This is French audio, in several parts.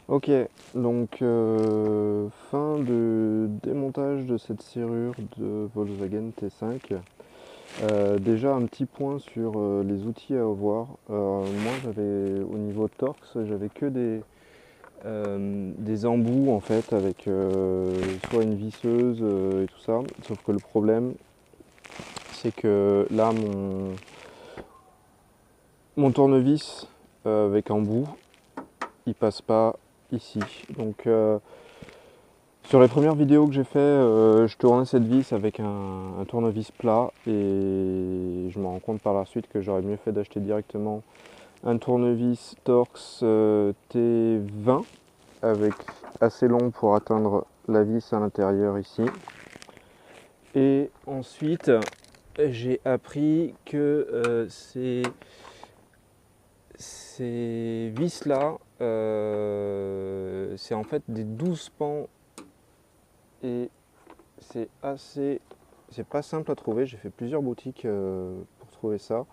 Ok, donc fin de démontage de cette serrure de Volkswagen T5. Déjà un petit point sur les outils à avoir. Moi j'avais au niveau Torx, j'avais que des embouts en fait avec soit une visseuse et tout ça. Sauf que le problème c'est que là mon tournevis avec embout il passe pas ici. Donc sur les premières vidéos que j'ai fait, je tournais cette vis avec un tournevis plat et je me rends compte par la suite que j'aurais mieux fait d'acheter directement un tournevis Torx T20 avec assez long pour atteindre la vis à l'intérieur ici. Et ensuite, j'ai appris que ces vis-là, c'est en fait des 12 pans et c'est pas simple à trouver. J'ai fait plusieurs boutiques pour trouver ça.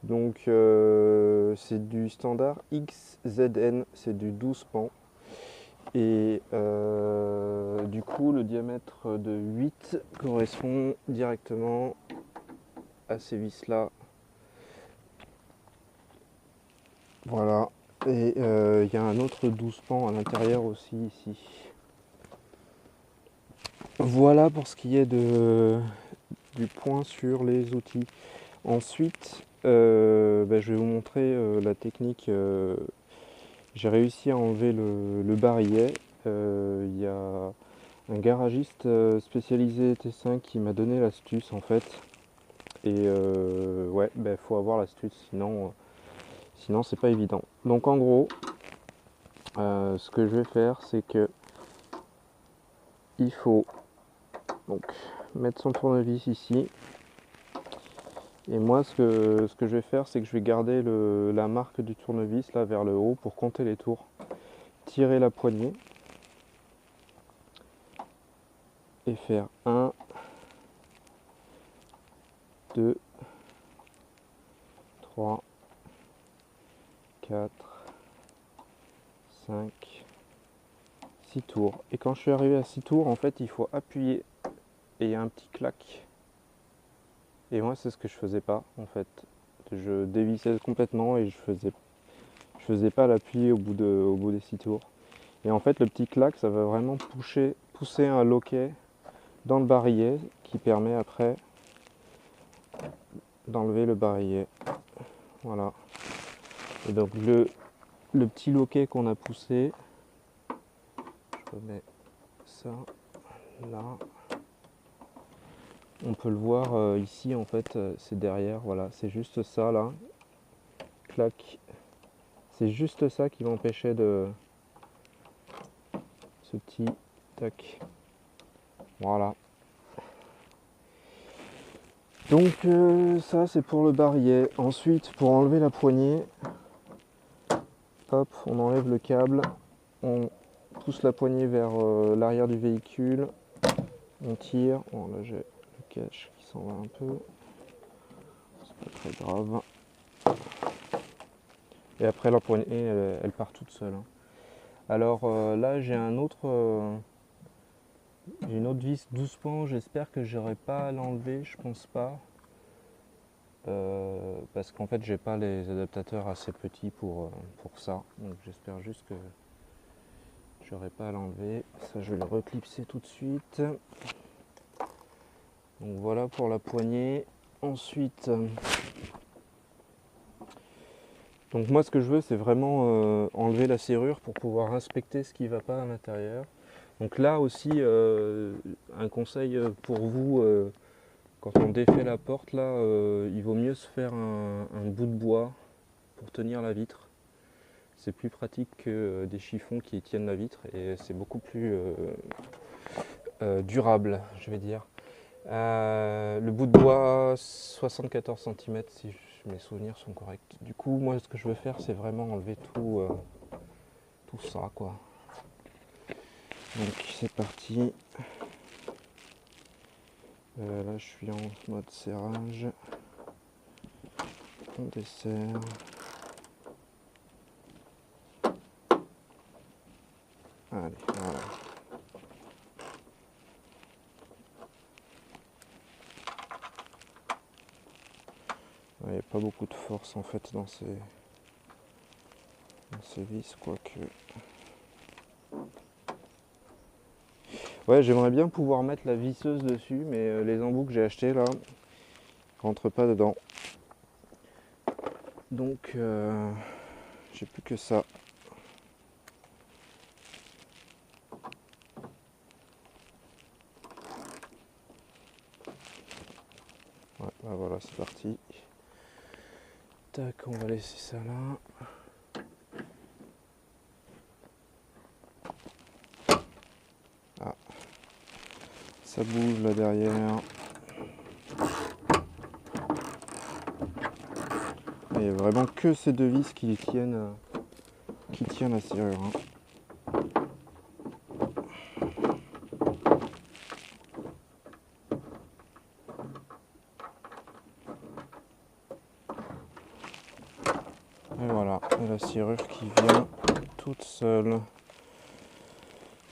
Donc c'est du standard XZN, c'est du 12 pans. Et du coup, le diamètre de 8 correspond directement à ces vis-là. Voilà. Et il y a un autre 12 pans à l'intérieur aussi ici. Voilà pour ce qui est du point sur les outils. Ensuite, je vais vous montrer la technique. J'ai réussi à enlever le barillet. Il y a un garagiste spécialisé T5 qui m'a donné l'astuce en fait. Et ouais, faut avoir l'astuce, sinon c'est pas évident. Donc en gros, ce que je vais faire, c'est que il faut donc mettre son tournevis ici. Et moi, ce que je vais faire, c'est que je vais garder la marque du tournevis là vers le haut pour compter les tours. Tirer la poignée et faire 1, 2, 3, 4, 5, 6 tours. Et quand je suis arrivé à 6 tours, en fait, il faut appuyer et il y a un petit clac. Et moi, c'est ce que je faisais pas en fait. Je dévissais complètement et je faisais pas l'appui au bout des 6 tours. Et en fait, le petit clac, ça va vraiment pousser un loquet dans le barillet qui permet après d'enlever le barillet. Voilà. Et donc le petit loquet qu'on a poussé, je remets ça là. On peut le voir ici en fait, c'est derrière, voilà, c'est juste ça là. Clac. C'est juste ça qui m'empêchait de ce petit tac. Voilà. Donc ça c'est pour le barillet. Ensuite pour enlever la poignée, hop, on enlève le câble, on pousse la poignée vers l'arrière du véhicule, on tire. Bon là j'ai le cache qui s'en va un peu, c'est pas très grave. Et après la poignée elle part toute seule. Hein. Alors là j'ai j'ai une autre vis 12 pans, j'espère que j'aurai pas à l'enlever, je pense pas. Parce qu'en fait j'ai pas les adaptateurs assez petits pour ça. Donc j'espère juste que j'aurai pas à l'enlever. Ça je vais le reclipser tout de suite. Donc voilà pour la poignée. Ensuite, donc moi ce que je veux c'est vraiment enlever la serrure pour pouvoir inspecter ce qui va pas à l'intérieur. Donc là aussi un conseil pour vous, quand on défait la porte là, il vaut mieux se faire un bout de bois pour tenir la vitre. C'est plus pratique que des chiffons qui tiennent la vitre et c'est beaucoup plus durable, je vais dire. Le bout de bois, 74 cm si mes souvenirs sont corrects. Du coup, moi ce que je veux faire, c'est vraiment enlever tout ça, quoi. Donc c'est parti. Là, je suis en mode serrage. On desserre. Allez, voilà. Il n'y a pas beaucoup de force en fait dans ces vis, quoique. Ouais, j'aimerais bien pouvoir mettre la visseuse dessus, mais les embouts que j'ai achetés là rentrent pas dedans. Donc j'ai plus que ça. Ouais, bah voilà, c'est parti. Tac, on va laisser ça là. Ah, ça bouge là derrière. Il n'y a vraiment que ces deux vis qui tiennent la serrure. Hein. Et voilà, et la serrure qui vient toute seule.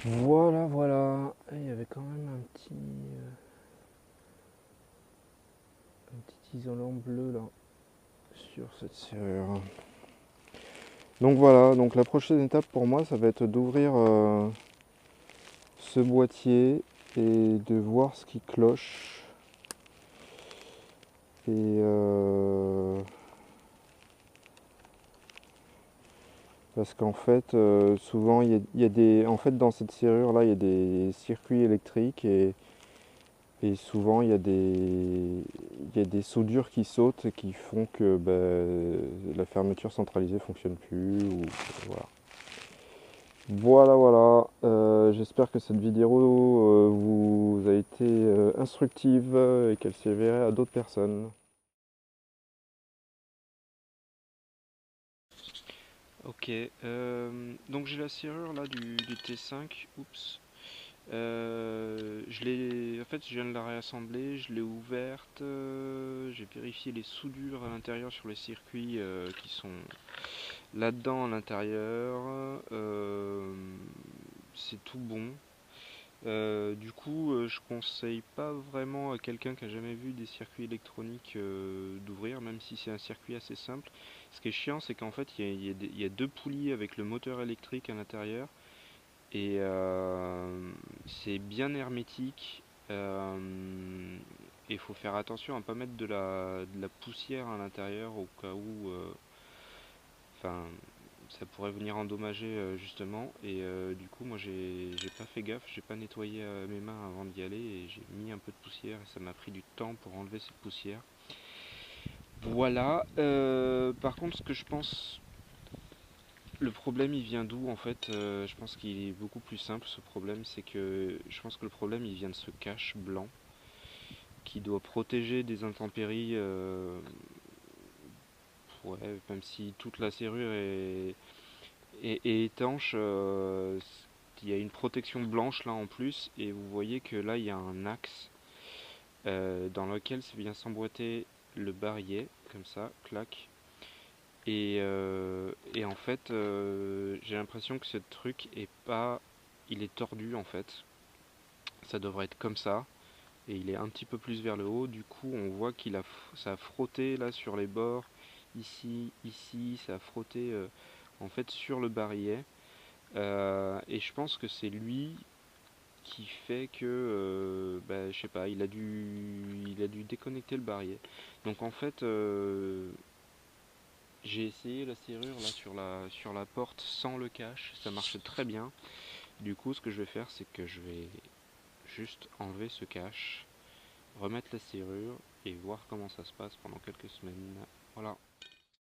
Voilà, voilà. Et il y avait quand même un petit isolant bleu là sur cette serrure. Donc voilà, donc la prochaine étape pour moi, ça va être d'ouvrir ce boîtier et de voir ce qui cloche. Et parce qu'en fait, souvent, il y a des, en fait, dans cette serrure là, il y a des circuits électriques et souvent il y a des soudures qui sautent et qui font que la fermeture centralisée fonctionne plus. Ou, voilà. Voilà, voilà. J'espère que cette vidéo vous a été instructive et qu'elle servirait à d'autres personnes. Ok, donc j'ai la serrure là du T5. Oups. En fait, je viens de la réassembler, je l'ai ouverte, j'ai vérifié les soudures à l'intérieur sur les circuits qui sont là-dedans à l'intérieur. C'est tout bon. Du coup, je conseille pas vraiment à quelqu'un qui a jamais vu des circuits électroniques d'ouvrir, même si c'est un circuit assez simple. Ce qui est chiant, c'est qu'en fait, il y a deux poulies avec le moteur électrique à l'intérieur et c'est bien hermétique. Il faut faire attention à ne pas mettre de la poussière à l'intérieur au cas où. Enfin, ça pourrait venir endommager justement. Et du coup, moi j'ai pas fait gaffe, j'ai pas nettoyé mes mains avant d'y aller et j'ai mis un peu de poussière et ça m'a pris du temps pour enlever cette poussière. Voilà. Par contre, ce que je pense. Le problème il vient d'où en fait je pense qu'il est beaucoup plus simple ce problème, c'est que je pense que le problème il vient de ce cache blanc qui doit protéger des intempéries, ouais, même si toute la serrure est étanche, il y a une protection blanche là en plus et vous voyez que là il y a un axe dans lequel vient s'emboîter le barillet comme ça, clac. Et en fait, j'ai l'impression que ce truc est pas. Il est tordu en fait. Ça devrait être comme ça. Et il est un petit peu plus vers le haut. Du coup, on voit ça a frotté là sur les bords. Ici, ici, ça a frotté en fait sur le barillet. Et je pense que c'est lui qui fait que, je sais pas, il a dû déconnecter le barillet. Donc en fait, j'ai essayé la serrure là sur la porte sans le cache, ça marche très bien. Du coup, ce que je vais faire, c'est que je vais juste enlever ce cache, remettre la serrure et voir comment ça se passe pendant quelques semaines. Voilà.